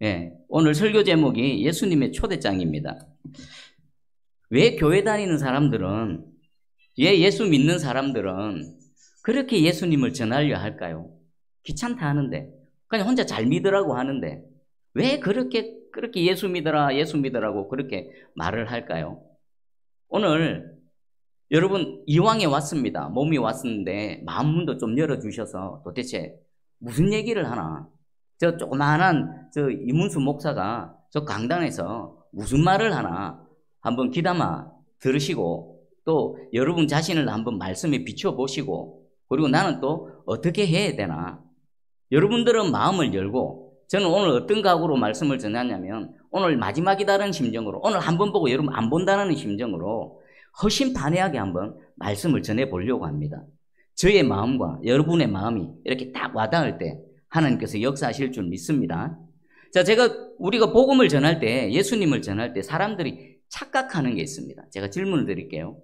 예, 오늘 설교 제목이 예수님의 초대장입니다. 왜 교회 다니는 사람들은, 왜 예수 믿는 사람들은 그렇게 예수님을 전하려 할까요? 귀찮다 하는데, 그냥 혼자 잘 믿으라고 하는데, 왜 그렇게 예수 믿어라, 예수 믿으라고 그렇게 말을 할까요? 오늘 여러분 이왕에 왔습니다. 몸이 왔는데 마음문도 좀 열어주셔서 도대체 무슨 얘기를 하나? 저 조그마한 이문수 목사가 저 강단에서 무슨 말을 하나 한번 귀담아 들으시고, 또 여러분 자신을 한번 말씀에 비춰보시고, 그리고 나는 또 어떻게 해야 되나? 여러분들은 마음을 열고, 저는 오늘 어떤 각오로 말씀을 전하냐면, 오늘 마지막이다라는 심정으로, 오늘 한번 보고 여러분 안 본다는 심정으로 허심탄회하게 한번 말씀을 전해보려고 합니다. 저의 마음과 여러분의 마음이 이렇게 딱 와닿을 때 하나님께서 역사하실 줄 믿습니다. 자, 우리가 복음을 전할 때, 예수님을 전할 때 사람들이 착각하는 게 있습니다. 제가 질문을 드릴게요.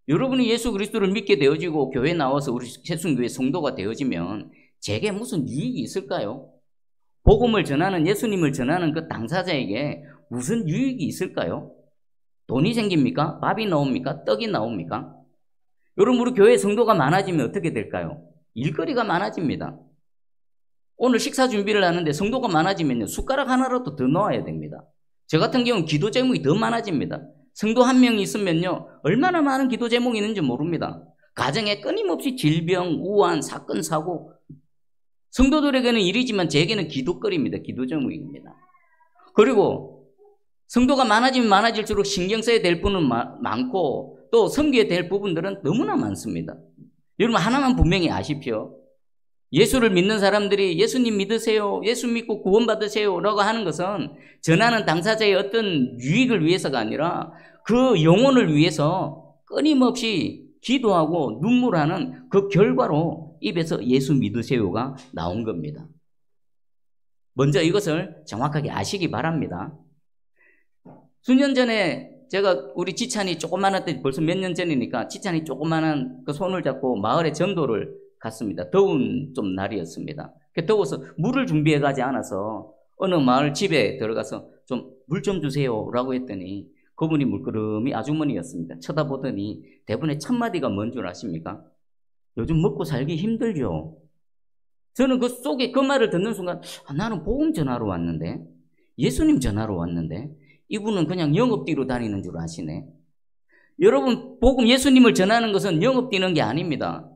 여러분이 예수 그리스도를 믿게 되어지고 교회 나와서 우리 새순교회 성도가 되어지면 제게 무슨 유익이 있을까요? 복음을 전하는, 예수님을 전하는 그 당사자에게 무슨 유익이 있을까요? 돈이 생깁니까? 밥이 나옵니까? 떡이 나옵니까? 여러분, 우리 교회 성도가 많아지면 어떻게 될까요? 일거리가 많아집니다. 오늘 식사 준비를 하는데 성도가 많아지면요, 숟가락 하나라도 더 넣어야 됩니다. 저 같은 경우는 기도 제목이 더 많아집니다. 성도 한 명이 있으면요, 얼마나 많은 기도 제목이 있는지 모릅니다. 가정에 끊임없이 질병, 우한, 사건, 사고. 성도들에게는 일이지만 제게는 기도거리입니다. 기도 제목입니다. 그리고 성도가 많아지면 많아질수록 신경 써야 될 부분은 많고, 또 섬겨야 될 부분들은 너무나 많습니다. 여러분 하나만 분명히 아십시오. 예수를 믿는 사람들이 예수님 믿으세요, 예수 믿고 구원받으세요 라고 하는 것은 전하는 당사자의 어떤 유익을 위해서가 아니라 그 영혼을 위해서 끊임없이 기도하고 눈물하는 그 결과로 입에서 예수 믿으세요가 나온 겁니다. 먼저 이것을 정확하게 아시기 바랍니다. 수년 전에 제가 우리 지찬이 조그만할 때, 벌써 몇 년 전이니까 지찬이 조그만한 그 손을 잡고 마을에 전도를 갔습니다. 더운 좀 날이었습니다. 더워서 물을 준비해 가지 않아서 어느 마을 집에 들어가서 좀 물 좀 주세요 라고 했더니 그분이 물끄러미 아주머니였습니다. 쳐다보더니 대부분의 첫 마디가 뭔 줄 아십니까? 요즘 먹고 살기 힘들죠. 저는 그 속에 그 말을 듣는 순간, 나는 복음 전하러 왔는데, 예수님 전하러 왔는데 이분은 그냥 영업 뒤로 다니는 줄 아시네. 여러분, 복음 예수님을 전하는 것은 영업 뛰는 게 아닙니다.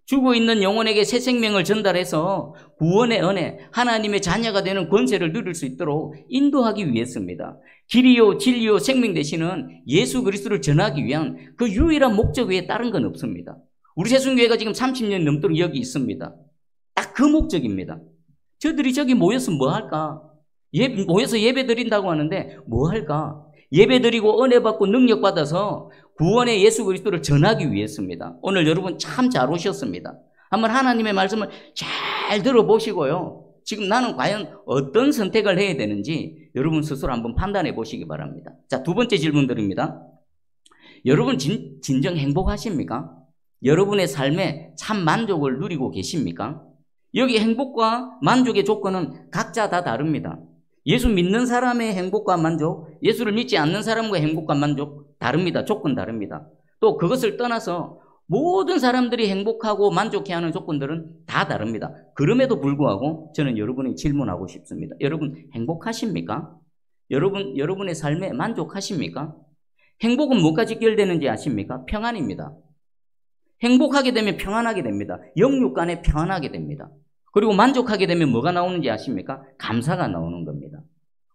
죽어 있는 영혼에게 새 생명을 전달해서 구원의 은혜, 하나님의 자녀가 되는 권세를 누릴 수 있도록 인도하기 위해서입니다. 길이요 진리요 생명 되시는 예수 그리스도를 전하기 위한 그 유일한 목적 외에 다른 건 없습니다. 우리 새순교회가 지금 30년 넘도록 여기 있습니다. 딱 그 목적입니다. 저들이 저기 모여서 뭐 할까? 모여서 예배 드린다고 하는데 뭐 할까? 예배 드리고 은혜 받고 능력 받아서 구원의 예수 그리스도를 전하기 위해서입니다. 오늘 여러분 참 잘 오셨습니다. 한번 하나님의 말씀을 잘 들어보시고요, 지금 나는 과연 어떤 선택을 해야 되는지 여러분 스스로 한번 판단해 보시기 바랍니다. 자, 두 번째 질문 드립니다. 여러분 진정 행복하십니까? 여러분의 삶에 참 만족을 누리고 계십니까? 여기 행복과 만족의 조건은 각자 다 다릅니다. 예수 믿는 사람의 행복과 만족, 예수를 믿지 않는 사람과의 행복과 만족 다릅니다. 조건 다릅니다. 또 그것을 떠나서 모든 사람들이 행복하고 만족해하는 조건들은 다 다릅니다. 그럼에도 불구하고 저는 여러분이 질문하고 싶습니다. 여러분 행복하십니까? 여러분의 삶에 만족하십니까? 행복은 뭐가 직결되는지 아십니까? 평안입니다. 행복하게 되면 평안하게 됩니다. 영육 간에 평안하게 됩니다. 그리고 만족하게 되면 뭐가 나오는지 아십니까? 감사가 나오는 겁니다.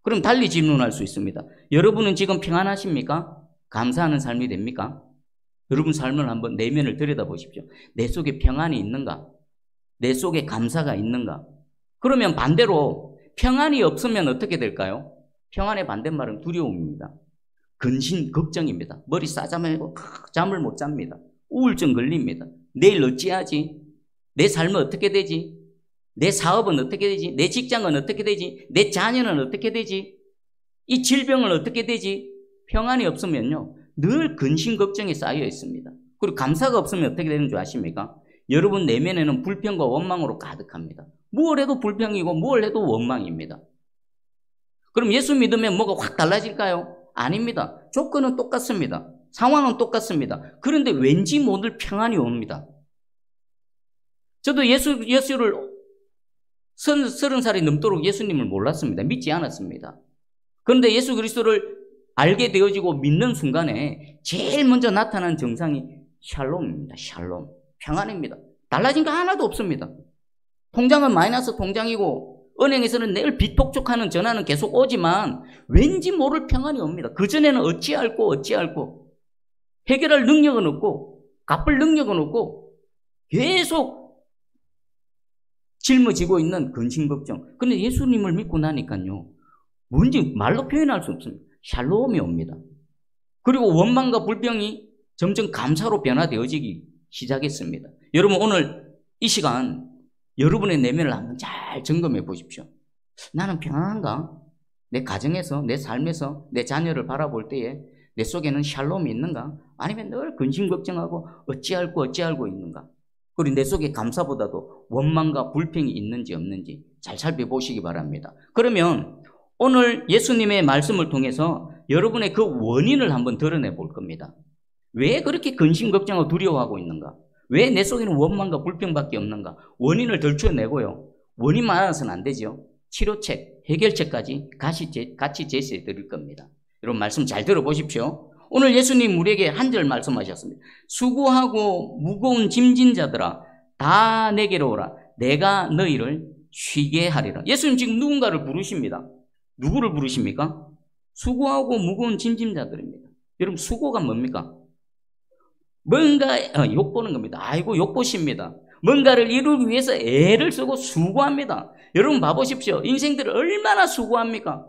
그럼 달리 질문할 수 있습니다. 여러분은 지금 평안하십니까? 감사하는 삶이 됩니까? 여러분 삶을 한번 내면을 들여다보십시오. 내 속에 평안이 있는가? 내 속에 감사가 있는가? 그러면 반대로 평안이 없으면 어떻게 될까요? 평안의 반대말은 두려움입니다. 근심, 걱정입니다. 머리 싸자마자 잠을 못 잡니다. 우울증 걸립니다. 내일 어찌하지? 내 삶은 어떻게 되지? 내 사업은 어떻게 되지? 내 직장은 어떻게 되지? 내 자녀는 어떻게 되지? 이 질병은 어떻게 되지? 평안이 없으면요, 늘 근심 걱정이 쌓여 있습니다. 그리고 감사가 없으면 어떻게 되는 줄 아십니까? 여러분 내면에는 불평과 원망으로 가득합니다. 무엇 해도 불평이고 무엇 해도 원망입니다. 그럼 예수 믿으면 뭐가 확 달라질까요? 아닙니다. 조건은 똑같습니다. 상황은 똑같습니다. 그런데 왠지 모를 평안이 옵니다. 저도 예수를 30살이 넘도록 예수님을 몰랐습니다. 믿지 않았습니다. 그런데 예수 그리스도를 알게 되어지고 믿는 순간에 제일 먼저 나타난 정상이 샬롬입니다. 샬롬. 평안입니다. 달라진 거 하나도 없습니다. 통장은 마이너스 통장이고 은행에서는 늘 비톡촉하는 전화는 계속 오지만 왠지 모를 평안이 옵니다. 그전에는 어찌할꼬 해결할 능력은 없고 갚을 능력은 없고 계속 짊어지고 있는 근심 걱정. 근데 예수님을 믿고 나니까요. 뭔지 말로 표현할 수 없습니다. 샬롬이 옵니다. 그리고 원망과 불평이 점점 감사로 변화되어지기 시작했습니다. 여러분 오늘 이 시간 여러분의 내면을 한번 잘 점검해 보십시오. 나는 평안한가? 내 가정에서, 내 삶에서, 내 자녀를 바라볼 때에 내 속에는 샬롬이 있는가? 아니면 늘 근심 걱정하고 어찌할고 있는가? 그리고 내 속에 감사보다도 원망과 불평이 있는지 없는지 잘 살펴보시기 바랍니다. 그러면 오늘 예수님의 말씀을 통해서 여러분의 그 원인을 한번 드러내 볼 겁니다. 왜 그렇게 근심 걱정하고 두려워하고 있는가? 왜 내 속에는 원망과 불평밖에 없는가? 원인을 덜쳐내고요. 원인만 알아서는 안 되죠. 치료책, 해결책까지 같이 제시해 드릴 겁니다. 여러분 말씀 잘 들어보십시오. 오늘 예수님 우리에게 한 절 말씀하셨습니다. 수고하고 무거운 짐진 자들아 다 내게로 오라. 내가 너희를 쉬게 하리라. 예수님 지금 누군가를 부르십니다. 누구를 부르십니까? 수고하고 무거운 짐진 자들입니다. 여러분 수고가 뭡니까? 뭔가 욕보는 겁니다. 아이고 욕보십니다. 뭔가를 이루기 위해서 애를 쓰고 수고합니다. 여러분 봐보십시오. 인생들을 얼마나 수고합니까?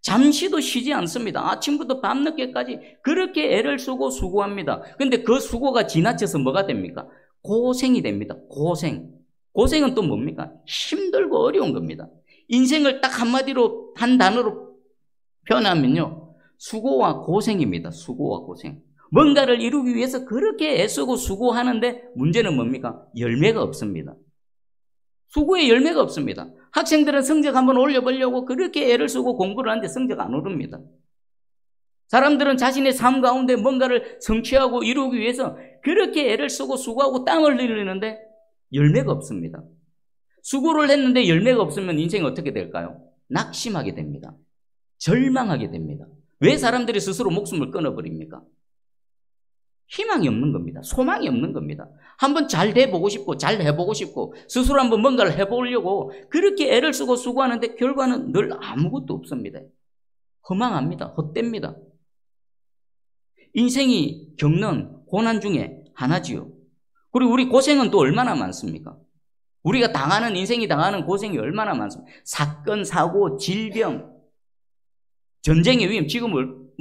잠시도 쉬지 않습니다. 아침부터 밤늦게까지 그렇게 애를 쓰고 수고합니다. 근데 그 수고가 지나쳐서 뭐가 됩니까? 고생이 됩니다. 고생은 또 뭡니까? 힘들고 어려운 겁니다. 인생을 딱 한마디로 한 단어로 표현하면요. 수고와 고생입니다. 수고와 고생. 뭔가를 이루기 위해서 그렇게 애쓰고 수고하는데 문제는 뭡니까? 열매가 없습니다. 수고에 열매가 없습니다. 학생들은 성적 한번 올려보려고 그렇게 애를 쓰고 공부를 하는데 성적 안 오릅니다. 사람들은 자신의 삶 가운데 뭔가를 성취하고 이루기 위해서 그렇게 애를 쓰고 수고하고 땀을 흘리는데 열매가 없습니다. 수고를 했는데 열매가 없으면 인생이 어떻게 될까요? 낙심하게 됩니다. 절망하게 됩니다. 왜 사람들이 스스로 목숨을 끊어버립니까? 희망이 없는 겁니다. 소망이 없는 겁니다. 한번 잘 돼보고 싶고 잘 해보고 싶고 스스로 한번 뭔가를 해보려고 그렇게 애를 쓰고 수고하는데 결과는 늘 아무것도 없습니다. 허망합니다. 헛됩니다. 인생이 겪는 고난 중에 하나지요. 그리고 우리 고생은 또 얼마나 많습니까? 우리가 인생이 당하는 고생이 얼마나 많습니까? 사건, 사고, 질병, 전쟁의 위험. 지금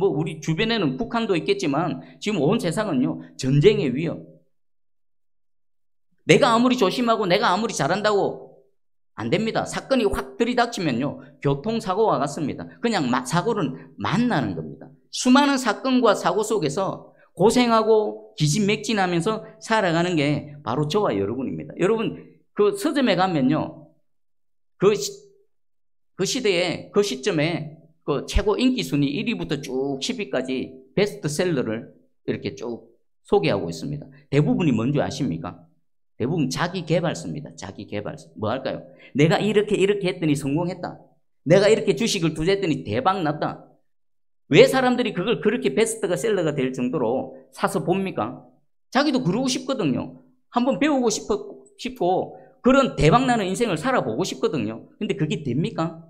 우리 주변에는 북한도 있겠지만 지금 온 세상은요 전쟁의 위험. 내가 아무리 조심하고 내가 아무리 잘한다고 안 됩니다. 사건이 확 들이닥치면요 교통사고와 같습니다. 그냥 사고는 만나는 겁니다. 수많은 사건과 사고 속에서 고생하고 기진맥진하면서 살아가는 게 바로 저와 여러분입니다. 여러분 그 서점에 가면요 그 시대에 그 시점에 그 최고 인기 순위 1위부터 쭉 10위까지 베스트셀러를 이렇게 쭉 소개하고 있습니다. 대부분이 뭔지 아십니까? 대부분 자기 개발서입니다. 자기 개발서. 뭐 할까요? 내가 이렇게 했더니 성공했다. 내가 이렇게 주식을 투자했더니 대박 났다. 왜 사람들이 그걸 그렇게 베스트가 셀러가 될 정도로 사서 봅니까? 자기도 그러고 싶거든요. 한번 배우고 싶고 그런 대박나는 인생을 살아보고 싶거든요. 근데 그게 됩니까?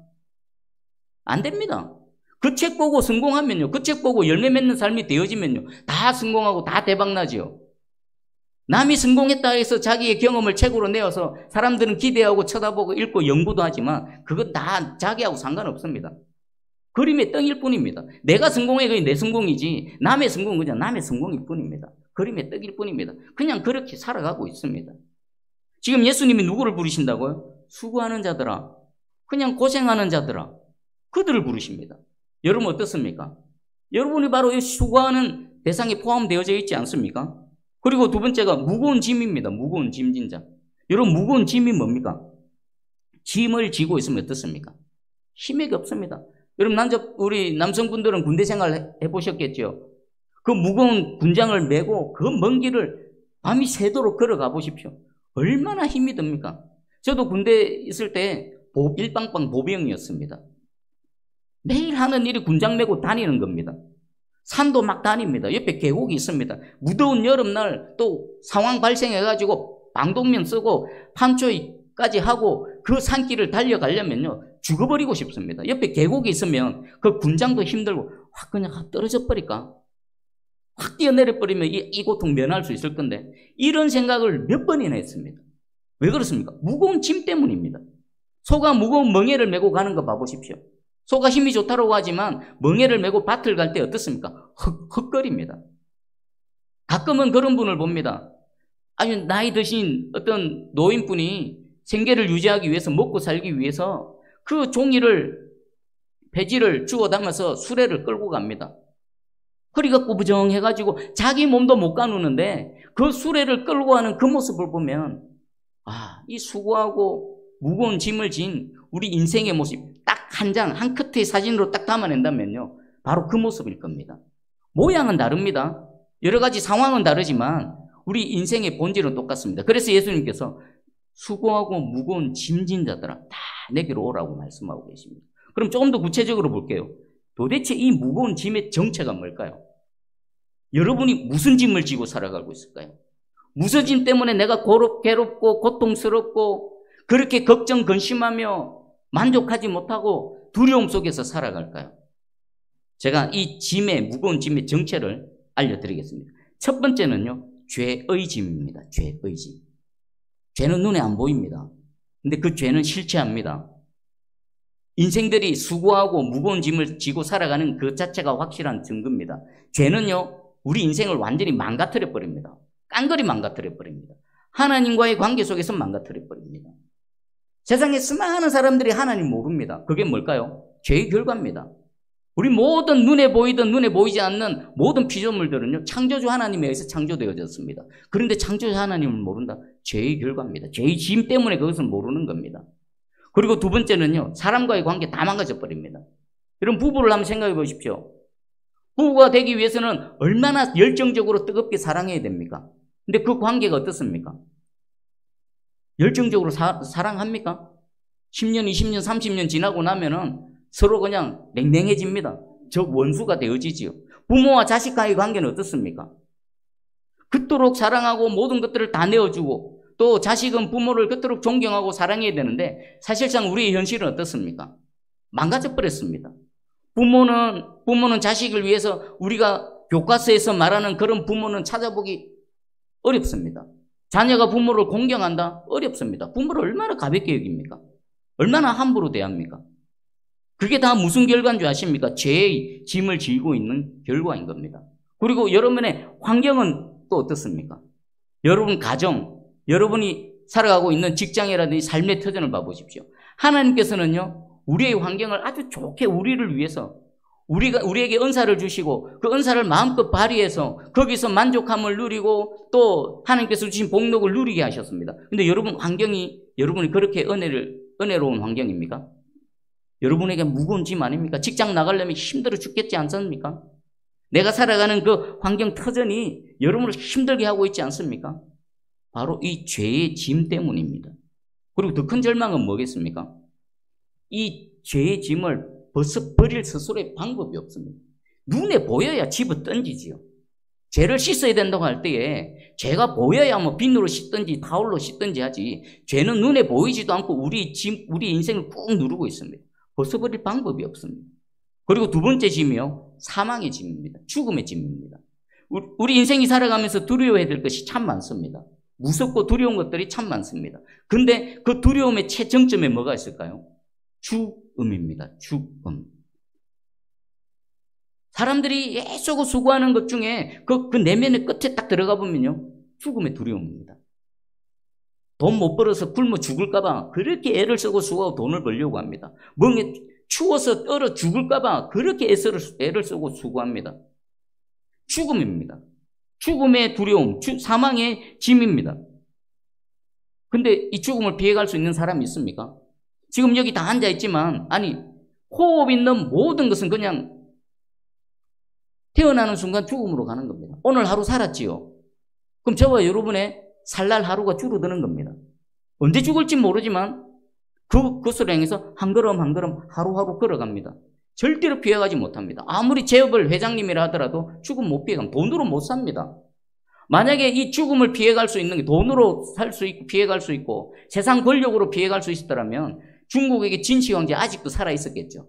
안 됩니다. 그 책 보고 성공하면요. 그 책 보고 열매 맺는 삶이 되어지면요. 다 성공하고 다 대박나죠. 남이 성공했다 해서 자기의 경험을 책으로 내어서 사람들은 기대하고 쳐다보고 읽고 연구도 하지만 그건 다 자기하고 상관없습니다. 그림의 떡일 뿐입니다. 내가 성공해 그게 내 성공이지 남의 성공은 그냥 남의 성공일 뿐입니다. 그림의 떡일 뿐입니다. 그냥 그렇게 살아가고 있습니다. 지금 예수님이 누구를 부르신다고요? 수고하는 자들아, 그냥 고생하는 자들아, 그들을 부르십니다. 여러분 어떻습니까? 여러분이 바로 이 수고하는 대상에 포함되어져 있지 않습니까? 그리고 두 번째가 무거운 짐입니다. 무거운 짐진 자. 여러분 무거운 짐이 뭡니까? 짐을 지고 있으면 어떻습니까? 힘이 없습니다. 여러분, 우리 남성분들은 군대 생활 해보셨겠죠? 그 무거운 군장을 메고 그 먼 길을 밤이 새도록 걸어가 보십시오. 얼마나 힘이 듭니까? 저도 군대 있을 때 일방방 보병이었습니다. 매일 하는 일이 군장 메고 다니는 겁니다. 산도 막 다닙니다. 옆에 계곡이 있습니다. 무더운 여름날 또 상황 발생해가지고 방독면 쓰고 판초까지 하고 그 산길을 달려가려면요, 죽어버리고 싶습니다. 옆에 계곡이 있으면 그 군장도 힘들고 확 그냥 떨어져 버릴까? 확 뛰어내려 버리면 이 고통 면할 수 있을 건데, 이런 생각을 몇 번이나 했습니다. 왜 그렇습니까? 무거운 짐 때문입니다. 소가 무거운 멍에를 메고 가는 거 봐보십시오. 소가 힘이 좋다고 하지만 멍에를 메고 밭을 갈 때 어떻습니까? 헉헉거립니다. 가끔은 그런 분을 봅니다. 아주 나이 드신 어떤 노인분이 생계를 유지하기 위해서, 먹고 살기 위해서 그 종이를, 배지를 주워 담아서 수레를 끌고 갑니다. 허리가 꾸부정해가지고 자기 몸도 못 가누는데 그 수레를 끌고 가는 그 모습을 보면, 아, 이 수고하고 무거운 짐을 진 우리 인생의 모습 딱 한 장, 한 컷의 사진으로 딱 담아낸다면요, 바로 그 모습일 겁니다. 모양은 다릅니다. 여러 가지 상황은 다르지만 우리 인생의 본질은 똑같습니다. 그래서 예수님께서 수고하고 무거운 짐진 자들아 다 내게로 오라고 말씀하고 계십니다. 그럼 조금 더 구체적으로 볼게요. 도대체 이 무거운 짐의 정체가 뭘까요? 여러분이 무슨 짐을 지고 살아가고 있을까요? 무슨 짐 때문에 내가 괴롭고 고통스럽고 그렇게 걱정, 근심하며 만족하지 못하고 두려움 속에서 살아갈까요? 제가 이 짐의, 무거운 짐의 정체를 알려드리겠습니다. 첫 번째는요, 죄의 짐입니다. 죄의 짐. 죄는 눈에 안 보입니다. 근데 그 죄는 실체합니다. 인생들이 수고하고 무거운 짐을 지고 살아가는 그 자체가 확실한 증거입니다. 죄는요, 우리 인생을 완전히 망가뜨려 버립니다. 깡그리 망가뜨려 버립니다. 하나님과의 관계 속에서 망가뜨려 버립니다. 세상에 수많은 사람들이 하나님 모릅니다. 그게 뭘까요? 죄의 결과입니다. 우리 모든 눈에 보이든 눈에 보이지 않는 모든 피조물들은요, 창조주 하나님에 의해서 창조되어졌습니다. 그런데 창조주 하나님을 모른다? 죄의 결과입니다. 죄의 짐 때문에 그것을 모르는 겁니다. 그리고 두 번째는요, 사람과의 관계 다 망가져 버립니다. 여러분, 부부를 한번 생각해 보십시오. 부부가 되기 위해서는 얼마나 열정적으로 뜨겁게 사랑해야 됩니까? 근데 그 관계가 어떻습니까? 열정적으로 사랑합니까? 10년, 20년, 30년 지나고 나면은 서로 그냥 냉랭해집니다. 적 원수가 되어지지요. 부모와 자식과의 관계는 어떻습니까? 그토록 사랑하고 모든 것들을 다 내어주고 또 자식은 부모를 그토록 존경하고 사랑해야 되는데 사실상 우리의 현실은 어떻습니까? 망가져 버렸습니다. 부모는 자식을 위해서 우리가 교과서에서 말하는 그런 부모는 찾아보기 어렵습니다. 자녀가 부모를 공경한다? 어렵습니다. 부모를 얼마나 가볍게 여깁니까? 얼마나 함부로 대합니까? 그게 다 무슨 결과인 줄 아십니까? 죄의 짐을 지고 있는 결과인 겁니다. 그리고 여러분의 환경은 또 어떻습니까? 여러분 가정, 여러분이 살아가고 있는 직장이라든지 삶의 터전을 봐보십시오. 하나님께서는요, 우리의 환경을 아주 좋게 우리를 위해서 우리에게 은사를 주시고 그 은사를 마음껏 발휘해서 거기서 만족함을 누리고 또 하나님께서 주신 복록을 누리게 하셨습니다. 근데 여러분 환경이, 여러분이 그렇게 은혜로운 환경입니까? 여러분에게 무거운 짐 아닙니까? 직장 나가려면 힘들어 죽겠지 않습니까? 내가 살아가는 그 환경 터전이 여러분을 힘들게 하고 있지 않습니까? 바로 이 죄의 짐 때문입니다. 그리고 더 큰 절망은 뭐겠습니까? 이 죄의 짐을 벗어버릴 스스로의 방법이 없습니다. 눈에 보여야 집어 던지지요. 죄를 씻어야 된다고 할 때에 죄가 보여야 뭐 비누로 씻든지 타올로 씻든지 하지, 죄는 눈에 보이지도 않고 우리 인생을 꾹 누르고 있습니다. 벗어버릴 방법이 없습니다. 그리고 두 번째 짐이요, 사망의 짐입니다. 죽음의 짐입니다. 우리 인생이 살아가면서 두려워해야 될 것이 참 많습니다. 무섭고 두려운 것들이 참 많습니다. 근데 그 두려움의 최정점에 뭐가 있을까요? 죽음입니다. 죽음. 사람들이 애쓰고 수고하는 것 중에 그 내면의 끝에 딱 들어가 보면요, 죽음의 두려움입니다. 돈 못 벌어서 굶어 죽을까봐 그렇게 애를 쓰고 수고하고 돈을 벌려고 합니다. 멍에 추워서 얼어 죽을까봐 그렇게 애를 쓰고 수고합니다. 죽음입니다. 죽음의 두려움, 사망의 짐입니다. 근데 이 죽음을 피해갈 수 있는 사람이 있습니까? 지금 여기 다 앉아있지만, 아니, 호흡 있는 모든 것은 그냥 태어나는 순간 죽음으로 가는 겁니다. 오늘 하루 살았지요. 그럼 저와 여러분의 살날 하루가 줄어드는 겁니다. 언제 죽을지 모르지만 그것을 향해서 한 걸음 한 걸음 하루하루 걸어갑니다. 절대로 피해가지 못합니다. 아무리 재벌 회장님이라 하더라도 죽음 못 피해가면 돈으로 못 삽니다. 만약에 이 죽음을 피해갈 수 있는 게 돈으로 살 수 있고 피해갈 수 있고 세상 권력으로 피해갈 수 있었더라면 중국에게 진시 황제 아직도 살아 있었겠죠.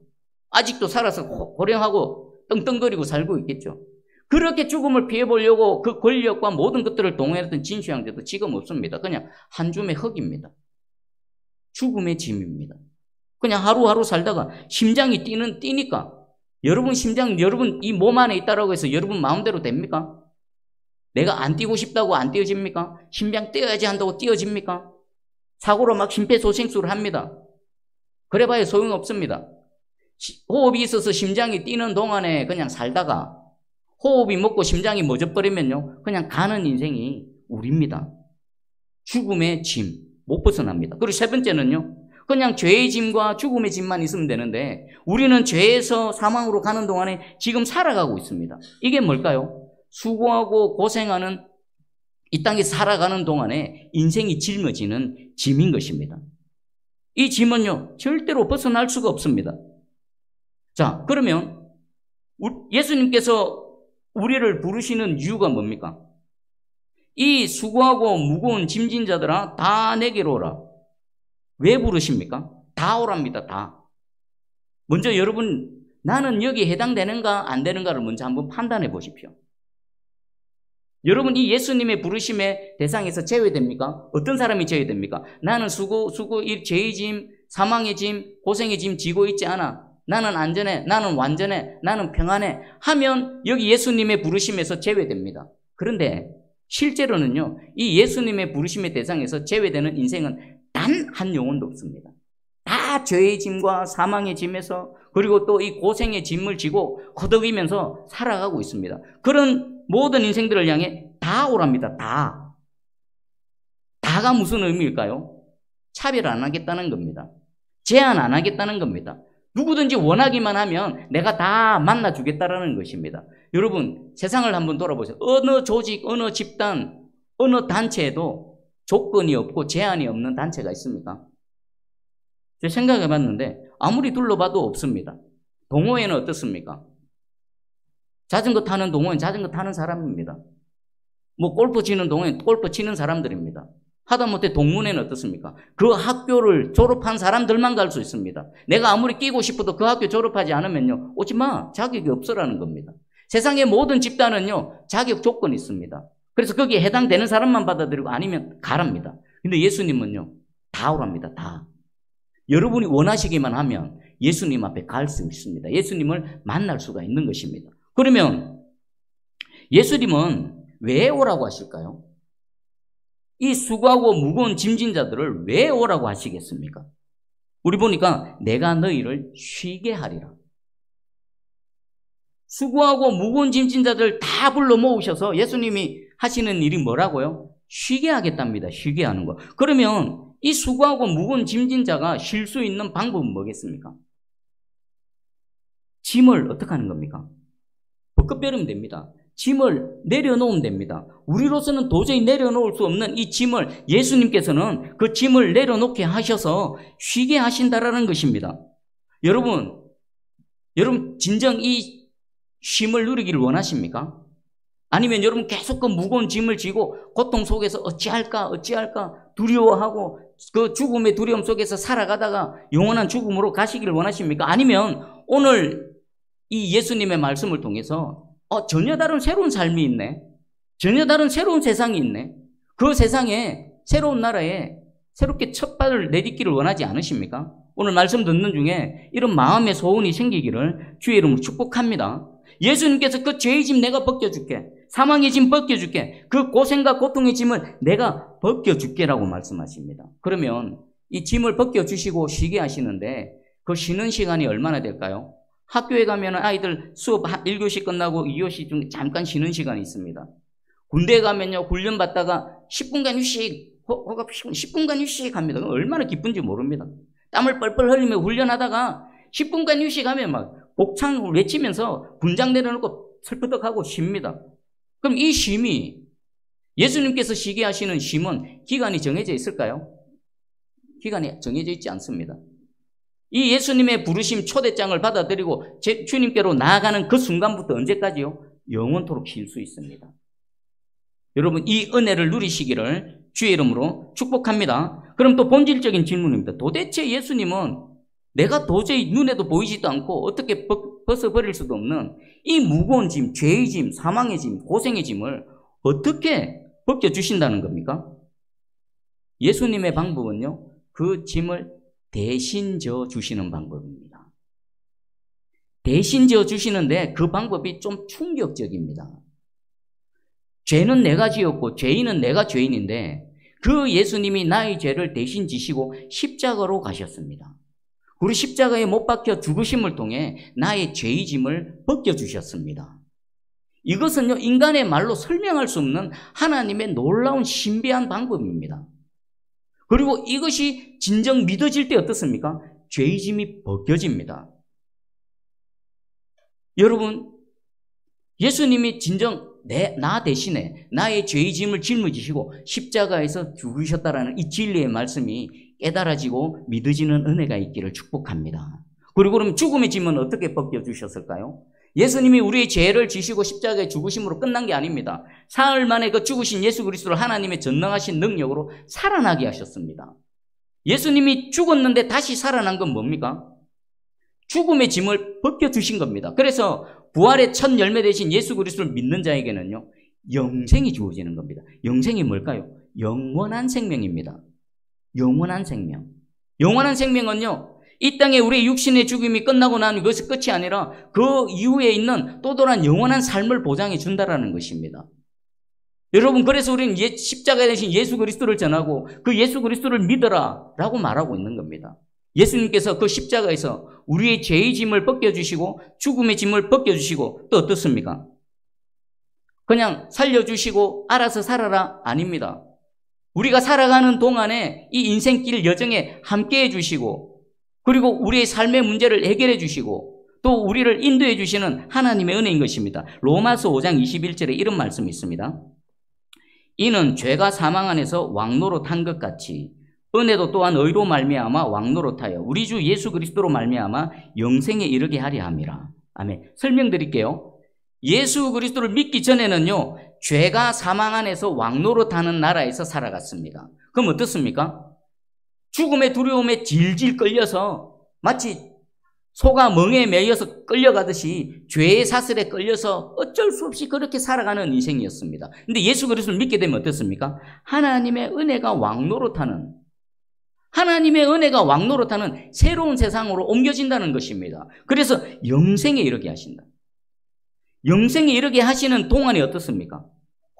아직도 살아서 고령하고 떵떵거리고 살고 있겠죠. 그렇게 죽음을 피해보려고 그 권력과 모든 것들을 동원했던 진시 황제도 지금 없습니다. 그냥 한 줌의 흙입니다. 죽음의 짐입니다. 그냥 하루하루 살다가 심장이 뛰니까 여러분 심장 여러분 이 몸 안에 있다라고 해서 여러분 마음대로 됩니까? 내가 안 뛰고 싶다고 안 뛰어집니까? 심장 뛰어야지 한다고 뛰어집니까? 사고로 막 심폐소생술을 합니다. 그래봐야 소용없습니다. 호흡이 있어서 심장이 뛰는 동안에 그냥 살다가 호흡이 먹고 심장이 멎어버리면요 그냥 가는 인생이 우리입니다. 죽음의 짐 못 벗어납니다. 그리고 세 번째는요 그냥 죄의 짐과 죽음의 짐만 있으면 되는데 우리는 죄에서 사망으로 가는 동안에 지금 살아가고 있습니다. 이게 뭘까요? 수고하고 고생하는 이 땅에 살아가는 동안에 인생이 짊어지는 짐인 것입니다. 이 짐은요 절대로 벗어날 수가 없습니다. 자, 그러면 예수님께서 우리를 부르시는 이유가 뭡니까? 이 수고하고 무거운 짐진 자들아 다 내게로 오라. 왜 부르십니까? 다 오랍니다. 다. 먼저 여러분 나는 여기에 해당되는가 안 되는가를 먼저 한번 판단해 보십시오. 여러분 이 예수님의 부르심의 대상에서 제외됩니까? 어떤 사람이 제외됩니까? 나는 이 죄의 짐, 사망의 짐, 고생의 짐 지고 있지 않아. 나는 안전해, 나는 완전해, 나는 평안해 하면 여기 예수님의 부르심에서 제외됩니다. 그런데 실제로는요 이 예수님의 부르심의 대상에서 제외되는 인생은 단 한 영혼도 없습니다. 다 죄의 짐과 사망의 짐에서 그리고 또 이 고생의 짐을 지고 허덕이면서 살아가고 있습니다. 그런 모든 인생들을 향해 다 오랍니다. 다. 다가 무슨 의미일까요? 차별 안 하겠다는 겁니다. 제한 안 하겠다는 겁니다. 누구든지 원하기만 하면 내가 다 만나주겠다라는 것입니다. 여러분 세상을 한번 돌아보세요. 어느 조직, 어느 집단, 어느 단체에도 조건이 없고 제한이 없는 단체가 있습니까? 제가 생각해 봤는데 아무리 둘러봐도 없습니다. 동호회는 어떻습니까? 자전거 타는 동호회는 자전거 타는 사람입니다. 뭐 골프 치는 동호회는 골프 치는 사람들입니다. 하다못해 동문회는 어떻습니까? 그 학교를 졸업한 사람들만 갈 수 있습니다. 내가 아무리 끼고 싶어도 그 학교 졸업하지 않으면요 오지 마. 자격이 없어라는 겁니다. 세상의 모든 집단은요 자격 조건이 있습니다. 그래서 거기에 해당되는 사람만 받아들이고 아니면 가랍니다. 근데 예수님은요 다 오랍니다. 다. 여러분이 원하시기만 하면 예수님 앞에 갈 수 있습니다. 예수님을 만날 수가 있는 것입니다. 그러면 예수님은 왜 오라고 하실까요? 이 수고하고 무거운 짐진 자들을 왜 오라고 하시겠습니까? 우리 보니까 내가 너희를 쉬게 하리라. 수고하고 무거운 짐진 자들 다 불러 모으셔서 예수님이 하시는 일이 뭐라고요? 쉬게 하겠답니다. 쉬게 하는 거. 그러면 이 수고하고 무거운 짐진 자가 쉴 수 있는 방법은 뭐겠습니까? 짐을 어떻게 하는 겁니까? 벗겨버리면 됩니다. 짐을 내려놓으면 됩니다. 우리로서는 도저히 내려놓을 수 없는 이 짐을 예수님께서는 그 짐을 내려놓게 하셔서 쉬게 하신다라는 것입니다. 여러분 진정 이 쉼을 누리기를 원하십니까? 아니면 여러분 계속 그 무거운 짐을 지고 고통 속에서 어찌할까 두려워하고 그 죽음의 두려움 속에서 살아가다가 영원한 죽음으로 가시기를 원하십니까? 아니면 오늘 이 예수님의 말씀을 통해서 전혀 다른 새로운 삶이 있네. 전혀 다른 새로운 세상이 있네. 그 세상에 새로운 나라에 새롭게 첫 발을 내딛기를 원하지 않으십니까? 오늘 말씀 듣는 중에 이런 마음의 소원이 생기기를 주의 이름으로 축복합니다. 예수님께서 그 죄의 짐 내가 벗겨줄게. 사망의 짐 벗겨줄게. 그 고생과 고통의 짐을 내가 벗겨줄게라고 말씀하십니다. 그러면 이 짐을 벗겨주시고 쉬게 하시는데 그 쉬는 시간이 얼마나 될까요? 학교에 가면 아이들 수업 1교시 끝나고 2교시 중에 잠깐 쉬는 시간이 있습니다. 군대에 가면요 훈련 받다가 10분간 휴식, 10분간 휴식 합니다. 얼마나 기쁜지 모릅니다. 땀을 뻘뻘 흘리며 훈련하다가 10분간 휴식하면 막 복창을 외치면서 분장 내려놓고 슬프덕하고 쉽니다. 그럼 이 쉼이 예수님께서 쉬게 하시는 쉼은 기간이 정해져 있을까요? 기간이 정해져 있지 않습니다. 이 예수님의 부르심 초대장을 받아들이고 주님께로 나아가는 그 순간부터 언제까지요? 영원토록 쉴 수 있습니다. 여러분, 이 은혜를 누리시기를 주의 이름으로 축복합니다. 그럼 또 본질적인 질문입니다. 도대체 예수님은 내가 도저히 눈에도 보이지도 않고 어떻게 벗어버릴 수도 없는 이 무거운 짐, 죄의 짐, 사망의 짐, 고생의 짐을 어떻게 벗겨주신다는 겁니까? 예수님의 방법은요, 그 짐을 대신 져 주시는 방법입니다. 대신 져 주시는데 그 방법이 좀 충격적입니다. 죄는 내가 지었고 죄인은 내가 죄인인데 그 예수님이 나의 죄를 대신 지시고 십자가로 가셨습니다. 그리고 십자가에 못 박혀 죽으심을 통해 나의 죄의 짐을 벗겨주셨습니다. 이것은요, 인간의 말로 설명할 수 없는 하나님의 놀라운 신비한 방법입니다. 그리고 이것이 진정 믿어질 때 어떻습니까? 죄의 짐이 벗겨집니다. 여러분, 예수님이 진정 나 대신에 나의 죄의 짐을 짊어지시고 십자가에서 죽으셨다라는 이 진리의 말씀이 깨달아지고 믿어지는 은혜가 있기를 축복합니다. 그리고 그럼 죽음의 짐은 어떻게 벗겨주셨을까요? 예수님이 우리의 죄를 지시고 십자가에 죽으심으로 끝난 게 아닙니다. 사흘 만에 그 죽으신 예수 그리스도를 하나님의 전능하신 능력으로 살아나게 하셨습니다. 예수님이 죽었는데 다시 살아난 건 뭡니까? 죽음의 짐을 벗겨주신 겁니다. 그래서 부활의 첫 열매 되신 예수 그리스도를 믿는 자에게는요, 영생이 주어지는 겁니다. 영생이 뭘까요? 영원한 생명입니다. 영원한 생명. 영원한 생명은요, 이 땅에 우리의 육신의 죽음이 끝나고 나면 그것이 끝이 아니라 그 이후에 있는 또 다른 영원한 삶을 보장해 준다라는 것입니다. 여러분, 그래서 우리는 십자가에 대신 예수 그리스도를 전하고 그 예수 그리스도를 믿어라 라고 말하고 있는 겁니다. 예수님께서 그 십자가에서 우리의 죄의 짐을 벗겨주시고 죽음의 짐을 벗겨주시고 또 어떻습니까? 그냥 살려주시고 알아서 살아라? 아닙니다. 우리가 살아가는 동안에 이 인생길 여정에 함께 해주시고 그리고 우리의 삶의 문제를 해결해 주시고 또 우리를 인도해 주시는 하나님의 은혜인 것입니다. 로마서 5장 21절에 이런 말씀이 있습니다. 이는 죄가 사망 안에서 왕노릇한 것 같이 은혜도 또한 의로 말미암아 왕노릇하여 우리 주 예수 그리스도로 말미암아 영생에 이르게 하려 함이라. 아멘. 설명드릴게요. 예수 그리스도를 믿기 전에는요, 죄가 사망 안에서 왕노릇하는 나라에서 살아갔습니다. 그럼 어떻습니까? 죽음의 두려움에 질질 끌려서 마치 소가 멍에 매여서 끌려가듯이 죄의 사슬에 끌려서 어쩔 수 없이 그렇게 살아가는 인생이었습니다. 근데 예수 그리스도를 믿게 되면 어떻습니까? 하나님의 은혜가 왕노릇하는 새로운 세상으로 옮겨진다는 것입니다. 그래서 영생에 이르게 하신다. 영생에 이르게 하시는 동안이 어떻습니까?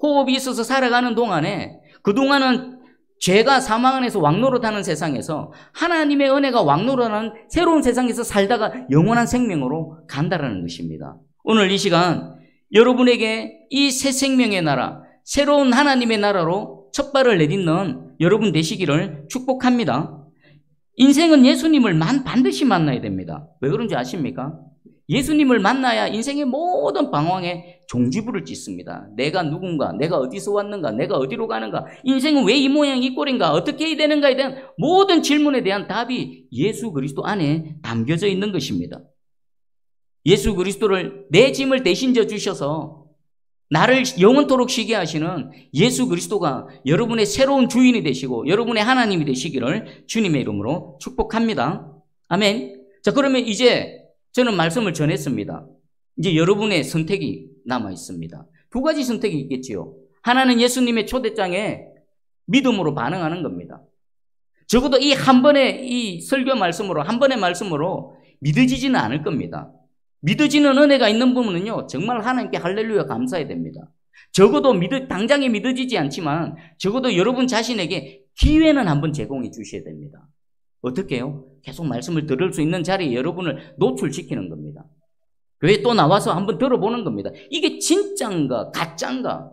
호흡이 있어서 살아가는 동안에 그동안은 죄가 사망 안에서 왕노릇하는 세상에서 하나님의 은혜가 왕노릇하는 새로운 세상에서 살다가 영원한 생명으로 간다라는 것입니다. 오늘 이 시간 여러분에게 이 새 생명의 나라, 새로운 하나님의 나라로 첫 발을 내딛는 여러분 되시기를 축복합니다. 인생은 예수님을 반드시 만나야 됩니다. 왜 그런지 아십니까? 예수님을 만나야 인생의 모든 방황에 종지부를 찍습니다. 내가 누군가, 내가 어디서 왔는가, 내가 어디로 가는가, 인생은 왜 이 모양 이 꼴인가, 어떻게 해야 되는가에 대한 모든 질문에 대한 답이 예수 그리스도 안에 담겨져 있는 것입니다. 예수 그리스도를 내 짐을 대신 져 주셔서 나를 영원토록 쉬게 하시는 예수 그리스도가 여러분의 새로운 주인이 되시고 여러분의 하나님이 되시기를 주님의 이름으로 축복합니다. 아멘. 자, 그러면 이제 저는 말씀을 전했습니다. 이제 여러분의 선택이 남아 있습니다. 두 가지 선택이 있겠지요. 하나는 예수님의 초대장에 믿음으로 반응하는 겁니다. 적어도 이 한 번의 이 설교 말씀으로, 한 번의 말씀으로 믿어지지는 않을 겁니다. 믿어지는 은혜가 있는 부분은요, 정말 하나님께 할렐루야 감사해야 됩니다. 적어도 당장에 믿어지지 않지만 적어도 여러분 자신에게 기회는 한번 제공해 주셔야 됩니다. 어떻게 해요? 계속 말씀을 들을 수 있는 자리에 여러분을 노출시키는 겁니다. 교회 또 나와서 한번 들어보는 겁니다. 이게 진짜인가 가짜인가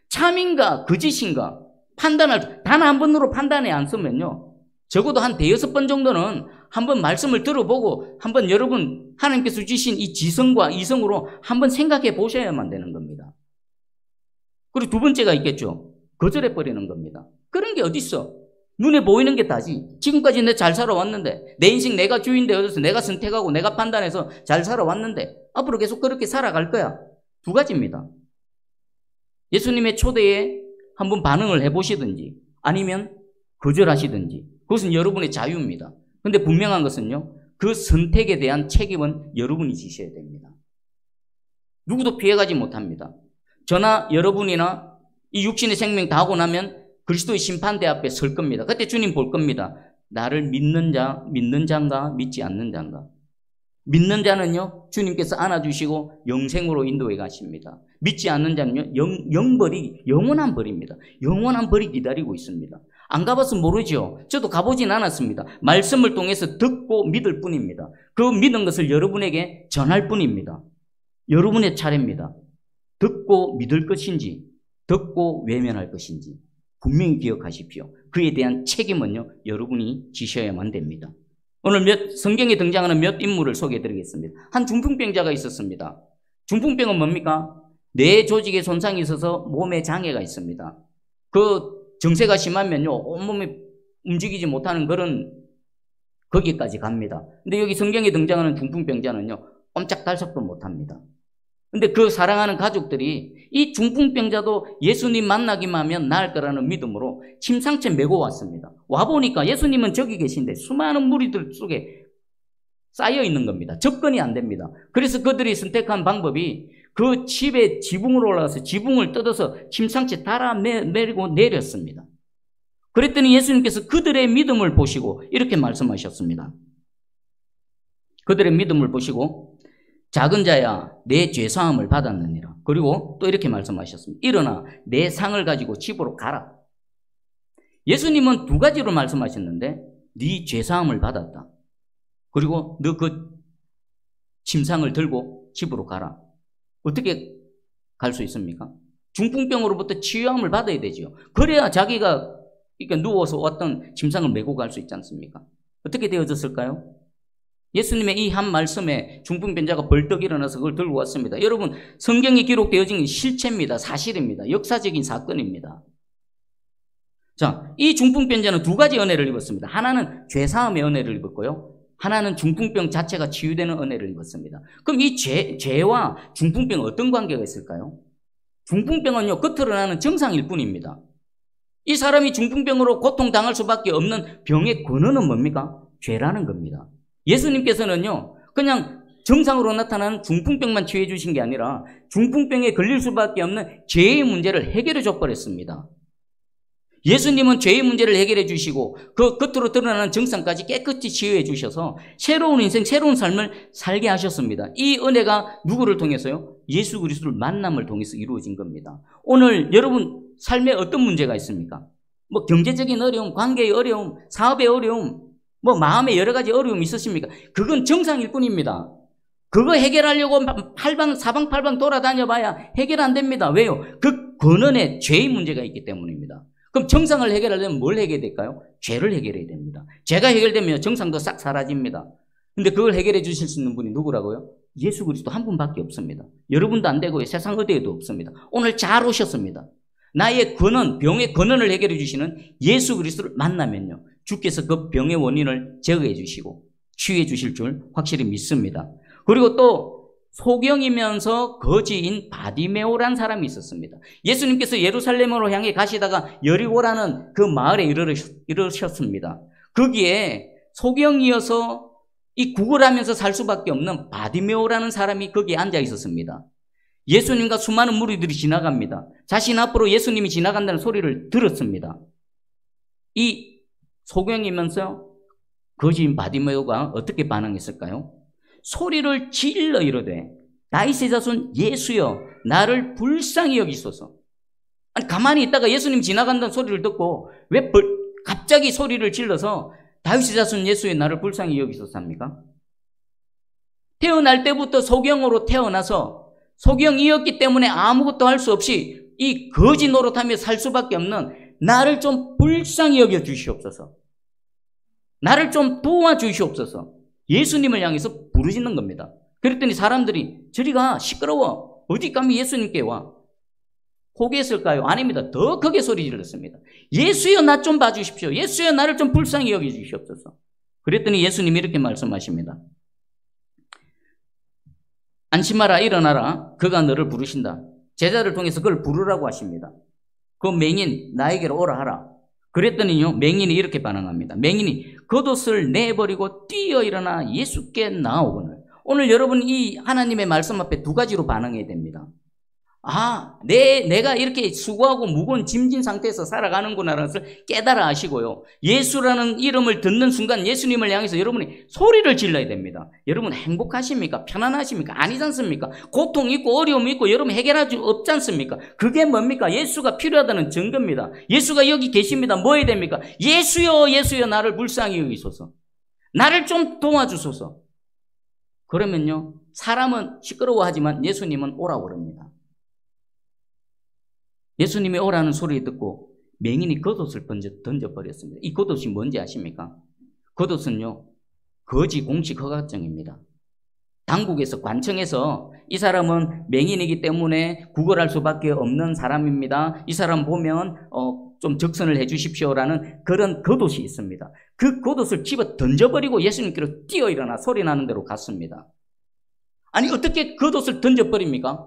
참인가 거짓인가 판단할 단 한 번으로 판단에 안 서면요, 적어도 한 대여섯 번 정도는 한번 말씀을 들어보고 한번 여러분 하나님께서 주신 이 지성과 이성으로 한번 생각해 보셔야만 되는 겁니다. 그리고 두 번째가 있겠죠. 거절해 버리는 겁니다. 그런 게 어디 있어? 눈에 보이는 게 다지. 지금까지 내가 잘 살아왔는데, 내 인생 내가 주인 되어서 내가 선택하고 내가 판단해서 잘 살아왔는데 앞으로 계속 그렇게 살아갈 거야. 두 가지입니다. 예수님의 초대에 한번 반응을 해보시든지 아니면 거절하시든지, 그것은 여러분의 자유입니다. 근데 분명한 것은요, 그 선택에 대한 책임은 여러분이 지셔야 됩니다. 누구도 피해가지 못합니다. 저나 여러분이나 이 육신의 생명 다 하고 나면 그리스도의 심판대 앞에 설 겁니다. 그때 주님 볼 겁니다. 나를 믿는 자인가 믿지 않는 자인가. 믿는 자는요, 주님께서 안아주시고 영생으로 인도해 가십니다. 믿지 않는 자는요, 영원한 벌입니다. 영원한 벌이 기다리고 있습니다. 안 가봐서 모르죠. 저도 가보진 않았습니다. 말씀을 통해서 듣고 믿을 뿐입니다. 그 믿은 것을 여러분에게 전할 뿐입니다. 여러분의 차례입니다. 듣고 믿을 것인지, 듣고 외면할 것인지 분명히 기억하십시오. 그에 대한 책임은요, 여러분이 지셔야만 됩니다. 오늘 성경에 등장하는 몇 인물을 소개해드리겠습니다. 한 중풍병자가 있었습니다. 중풍병은 뭡니까? 뇌 조직에 손상이 있어서 몸에 장애가 있습니다. 그 정세가 심하면요, 온몸이 움직이지 못하는 그런 거기까지 갑니다. 근데 여기 성경에 등장하는 중풍병자는요, 꼼짝달싹도 못합니다. 근데 그 사랑하는 가족들이 이 중풍병자도 예수님 만나기만 하면 나을 거라는 믿음으로 침상째 메고 왔습니다. 와보니까 예수님은 저기 계신데 수많은 무리들 속에 쌓여 있는 겁니다. 접근이 안 됩니다. 그래서 그들이 선택한 방법이 그 집에 지붕으로 올라가서 지붕을 뜯어서 침상째 달아내리고 내렸습니다. 그랬더니 예수님께서 그들의 믿음을 보시고 이렇게 말씀하셨습니다. 그들의 믿음을 보시고 작은 자야 내 죄사함을 받았느니라. 그리고 또 이렇게 말씀하셨습니다. 일어나 내 상을 가지고 집으로 가라. 예수님은 두 가지로 말씀하셨는데 네 죄사함을 받았다. 그리고 너 그 침상을 들고 집으로 가라. 어떻게 갈 수 있습니까? 중풍병으로부터 치유함을 받아야 되죠. 그래야 자기가 누워서 왔던 침상을 메고 갈 수 있지 않습니까? 어떻게 되어졌을까요? 예수님의 이 한 말씀에 중풍병자가 벌떡 일어나서 그걸 들고 왔습니다. 여러분, 성경에 기록되어진 실체입니다. 사실입니다. 역사적인 사건입니다. 자, 이 중풍병자는 두 가지 은혜를 입었습니다. 하나는 죄사함의 은혜를 입었고요, 하나는 중풍병 자체가 치유되는 은혜를 입었습니다. 그럼 이 죄와 중풍병은 어떤 관계가 있을까요? 중풍병은요, 겉으로 나는 정상일 뿐입니다. 이 사람이 중풍병으로 고통당할 수밖에 없는 병의 근원은 뭡니까? 죄라는 겁니다. 예수님께서는요, 그냥 정상으로 나타나는 중풍병만 치유해 주신 게 아니라 중풍병에 걸릴 수밖에 없는 죄의 문제를 해결해 줘버렸습니다. 예수님은 죄의 문제를 해결해 주시고 그 겉으로 드러나는 정상까지 깨끗이 치유해 주셔서 새로운 인생, 새로운 삶을 살게 하셨습니다. 이 은혜가 누구를 통해서요? 예수 그리스도를 만남을 통해서 이루어진 겁니다. 오늘 여러분 삶에 어떤 문제가 있습니까? 뭐 경제적인 어려움, 관계의 어려움, 사업의 어려움, 뭐 마음에 여러 가지 어려움이 있으십니까? 그건 정상일 뿐입니다. 그거 해결하려고 사방팔방 돌아다녀 봐야 해결 안 됩니다. 왜요? 그 근원에 죄의 문제가 있기 때문입니다. 그럼 정상을 해결하려면 뭘 해결해야 될까요? 죄를 해결해야 됩니다. 죄가 해결되면 정상도 싹 사라집니다. 근데 그걸 해결해 주실 수 있는 분이 누구라고요? 예수 그리스도 한 분밖에 없습니다. 여러분도 안 되고요, 세상 어디에도 없습니다. 오늘 잘 오셨습니다. 나의 근원, 병의 근원을 해결해 주시는 예수 그리스도를 만나면요, 주께서 그 병의 원인을 제거해 주시고 치유해 주실 줄 확실히 믿습니다. 그리고 또 소경이면서 거지인 바디메오라는 사람이 있었습니다. 예수님께서 예루살렘으로 향해 가시다가 여리고라는 그 마을에 이르셨습니다. 거기에 소경이어서 이 구걸하면서 살 수밖에 없는 바디메오라는 사람이 거기에 앉아 있었습니다. 예수님과 수많은 무리들이 지나갑니다. 자신 앞으로 예수님이 지나간다는 소리를 들었습니다. 이 소경이면서 거지인 바디메오가 어떻게 반응했을까요? 소리를 질러 이르되 다윗의 자손 예수여 나를 불쌍히 여기소서. 아니, 가만히 있다가 예수님 지나간다는 소리를 듣고 왜 갑자기 소리를 질러서 다윗의 자손 예수여 나를 불쌍히 여기소서 합니까? 태어날 때부터 소경으로 태어나서 소경이었기 때문에 아무것도 할 수 없이 이 거지 노릇하며 살 수밖에 없는 나를 좀 불쌍히 여겨 주시옵소서. 나를 좀 도와주시옵소서. 예수님을 향해서 부르짖는 겁니다. 그랬더니 사람들이 저리 가, 시끄러워, 어디 감히 예수님께 와. 포기했을까요? 아닙니다. 더 크게 소리 질렀습니다. 예수여, 나 좀 봐주십시오. 예수여, 나를 좀 불쌍히 여겨주시옵소서. 그랬더니 예수님이 이렇게 말씀하십니다. 안심하라, 일어나라. 그가 너를 부르신다. 제자를 통해서 그걸 부르라고 하십니다. 그 맹인 나에게로 오라 하라. 그랬더니요, 맹인이 이렇게 반응합니다. 맹인이 겉옷을 내버리고 뛰어 일어나 예수께 나아오거늘. 오늘 여러분 이 하나님의 말씀 앞에 두 가지로 반응해야 됩니다. 아, 내가 이렇게 수고하고 무거운 짐진 상태에서 살아가는구나라는 것을 깨달아 하시고요. 예수라는 이름을 듣는 순간 예수님을 향해서 여러분이 소리를 질러야 됩니다. 여러분 행복하십니까? 편안하십니까? 아니지 않습니까? 고통 있고 어려움 있고 여러분 해결할 수 없지 않습니까? 그게 뭡니까? 예수가 필요하다는 증거입니다. 예수가 여기 계십니다. 뭐 해야 됩니까? 예수여, 예수여, 나를 불쌍히 여기소서. 나를 좀 도와주소서. 그러면요, 사람은 시끄러워하지만 예수님은 오라고 그럽니다. 예수님이 오라는 소리 듣고 맹인이 겉옷을 던져버렸습니다. 이 겉옷이 뭔지 아십니까? 겉옷은요, 거지 공식 허가증입니다. 당국에서, 관청에서 이 사람은 맹인이기 때문에 구걸할 수밖에 없는 사람입니다. 이 사람 보면 좀 적선을 해 주십시오라는 그런 겉옷이 있습니다. 그 겉옷을 집어 던져버리고 예수님께로 뛰어 일어나 소리 나는 대로 갔습니다. 아니, 어떻게 겉옷을 던져버립니까?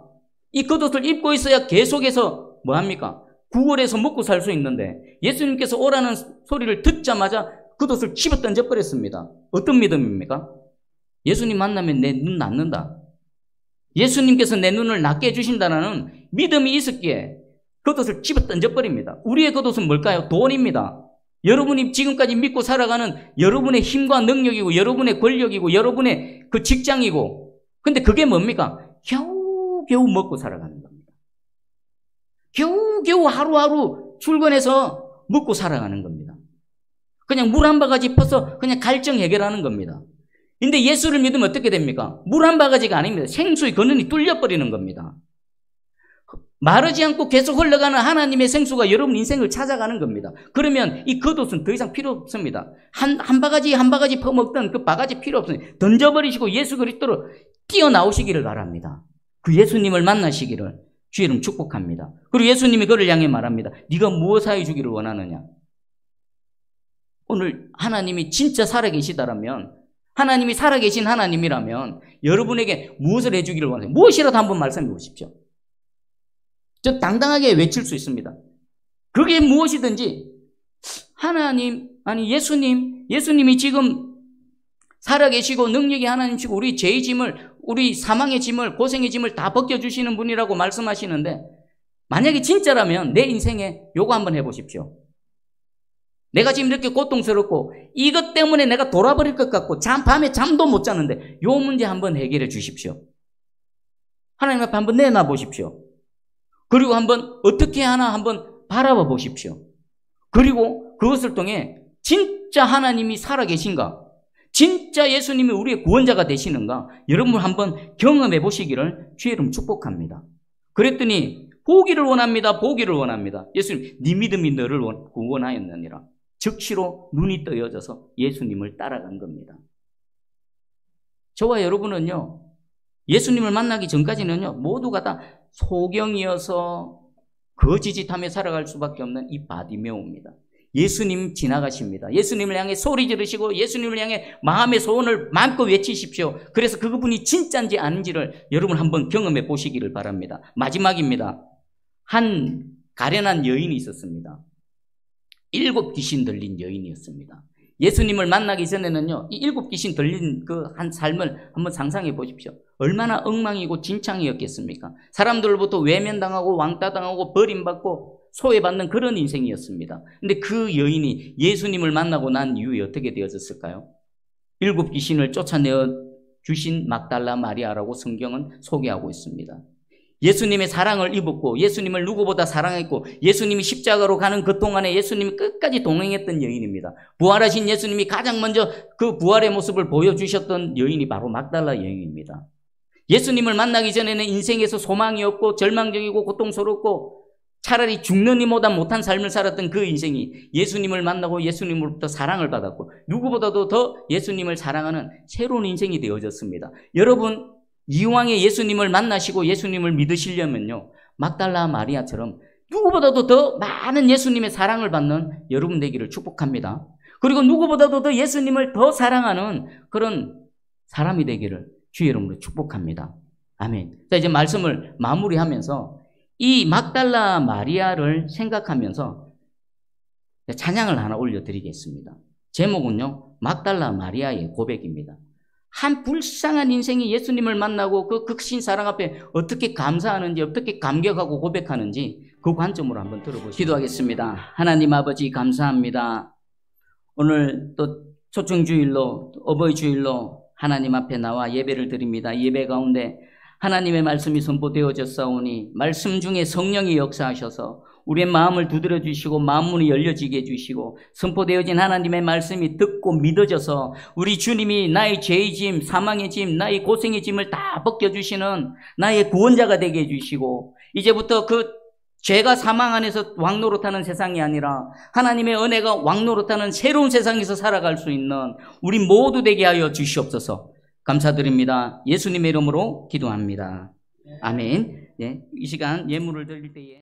이 겉옷을 입고 있어야 계속해서 뭐합니까? 구걸해서 먹고 살 수 있는데 예수님께서 오라는 소리를 듣자마자 겉옷을 집어 던져버렸습니다. 어떤 믿음입니까? 예수님 만나면 내 눈 낫는다. 예수님께서 내 눈을 낫게 해주신다는 믿음이 있었기에 겉옷을 집어 던져버립니다. 우리의 겉옷은 뭘까요? 돈입니다. 여러분이 지금까지 믿고 살아가는 여러분의 힘과 능력이고 여러분의 권력이고 여러분의 그 직장이고, 근데 그게 뭡니까? 겨우겨우 먹고 살아가는 겁니다. 겨우겨우 하루하루 출근해서 먹고 살아가는 겁니다. 그냥 물 한 바가지 퍼서 그냥 갈증 해결하는 겁니다. 근데 예수를 믿으면 어떻게 됩니까? 물 한 바가지가 아닙니다. 생수의 근원이 뚫려버리는 겁니다. 마르지 않고 계속 흘러가는 하나님의 생수가 여러분 인생을 찾아가는 겁니다. 그러면 이 겉옷은 더 이상 필요 없습니다. 한 바가지 한 바가지 퍼먹던 그 바가지 필요 없습니다. 던져버리시고 예수 그리스도로 뛰어나오시기를 바랍니다. 그 예수님을 만나시기를 주의 이름 축복합니다. 그리고 예수님이 그를 향해 말합니다. 네가 무엇하여 주기를 원하느냐? 오늘 하나님이 진짜 살아계시다라면, 하나님이 살아계신 하나님이라면 여러분에게 무엇을 해주기를 원하세요? 무엇이라도 한번 말씀해 보십시오. 저 당당하게 외칠 수 있습니다. 그게 무엇이든지 하나님, 아니 예수님이 지금 살아계시고 능력이 하나님이시고 우리 죄의 짐을, 우리 사망의 짐을, 고생의 짐을 다 벗겨주시는 분이라고 말씀하시는데, 만약에 진짜라면 내 인생에 요거 한번 해보십시오. 내가 지금 이렇게 고통스럽고 이것 때문에 내가 돌아버릴 것 같고 밤에 잠도 못 자는데 요 문제 한번 해결해 주십시오. 하나님 앞에 한번 내놔 보십시오. 그리고 한번 어떻게 하나 한번 바라봐 보십시오. 그리고 그것을 통해 진짜 하나님이 살아계신가, 진짜 예수님이 우리의 구원자가 되시는가 여러분 한번 경험해 보시기를 주의 이름 축복합니다. 그랬더니 보기를 원합니다. 보기를 원합니다. 예수님, 네 믿음이 너를 구원하였느니라. 즉시로 눈이 떠여져서 예수님을 따라간 겁니다. 저와 여러분은요, 예수님을 만나기 전까지는요, 모두가 다 소경이어서 거지짓하며 살아갈 수밖에 없는 이 바디메오입니다. 예수님 지나가십니다. 예수님을 향해 소리 지르시고 예수님을 향해 마음의 소원을 마음껏 외치십시오. 그래서 그분이 진짜인지 아닌지를 여러분 한번 경험해 보시기를 바랍니다. 마지막입니다. 한 가련한 여인이 있었습니다. 7 귀신 들린 여인이었습니다. 예수님을 만나기 전에는요, 이 7 귀신 들린 그 한 삶을 한번 상상해 보십시오. 얼마나 엉망이고 진창이었겠습니까? 사람들로부터 외면당하고 왕따당하고 버림받고 소외받는 그런 인생이었습니다. 근데 그 여인이 예수님을 만나고 난 이후에 어떻게 되어졌을까요? 7 귀신을 쫓아내어 주신 막달라 마리아라고 성경은 소개하고 있습니다. 예수님의 사랑을 입었고 예수님을 누구보다 사랑했고 예수님이 십자가로 가는 그 동안에 예수님이 끝까지 동행했던 여인입니다. 부활하신 예수님이 가장 먼저 그 부활의 모습을 보여주셨던 여인이 바로 막달라 여인입니다. 예수님을 만나기 전에는 인생에서 소망이 없고 절망적이고 고통스럽고 차라리 죽는 이보다 못한 삶을 살았던 그 인생이 예수님을 만나고 예수님으로부터 사랑을 받았고 누구보다도 더 예수님을 사랑하는 새로운 인생이 되어졌습니다. 여러분, 이왕에 예수님을 만나시고 예수님을 믿으시려면요, 막달라 마리아처럼 누구보다도 더 많은 예수님의 사랑을 받는 여러분 되기를 축복합니다. 그리고 누구보다도 더 예수님을 더 사랑하는 그런 사람이 되기를 주의 이름으로 축복합니다. 아멘. 자, 이제 말씀을 마무리하면서 이 막달라 마리아를 생각하면서 찬양을 하나 올려드리겠습니다. 제목은요, 막달라 마리아의 고백입니다. 한 불쌍한 인생이 예수님을 만나고 그 극신 사랑 앞에 어떻게 감사하는지, 어떻게 감격하고 고백하는지 그 관점으로 한번 들어보시죠. 기도하겠습니다. 하나님 아버지, 감사합니다. 오늘 또 초청주일로, 어버이 주일로 하나님 앞에 나와 예배를 드립니다. 예배 가운데 하나님의 말씀이 선포되어졌사오니 말씀 중에 성령이 역사하셔서 우리의 마음을 두드려 주시고 마음문이 열려지게 해주시고 선포되어진 하나님의 말씀이 듣고 믿어져서 우리 주님이 나의 죄의 짐, 사망의 짐, 나의 고생의 짐을 다 벗겨주시는 나의 구원자가 되게 해주시고 이제부터 그 죄가 사망 안에서 왕노릇하는 세상이 아니라 하나님의 은혜가 왕노릇하는 새로운 세상에서 살아갈 수 있는 우리 모두 되게 하여 주시옵소서. 감사드립니다. 예수님의 이름으로 기도합니다. 아멘. 네, 이 시간 예물을 드릴 때에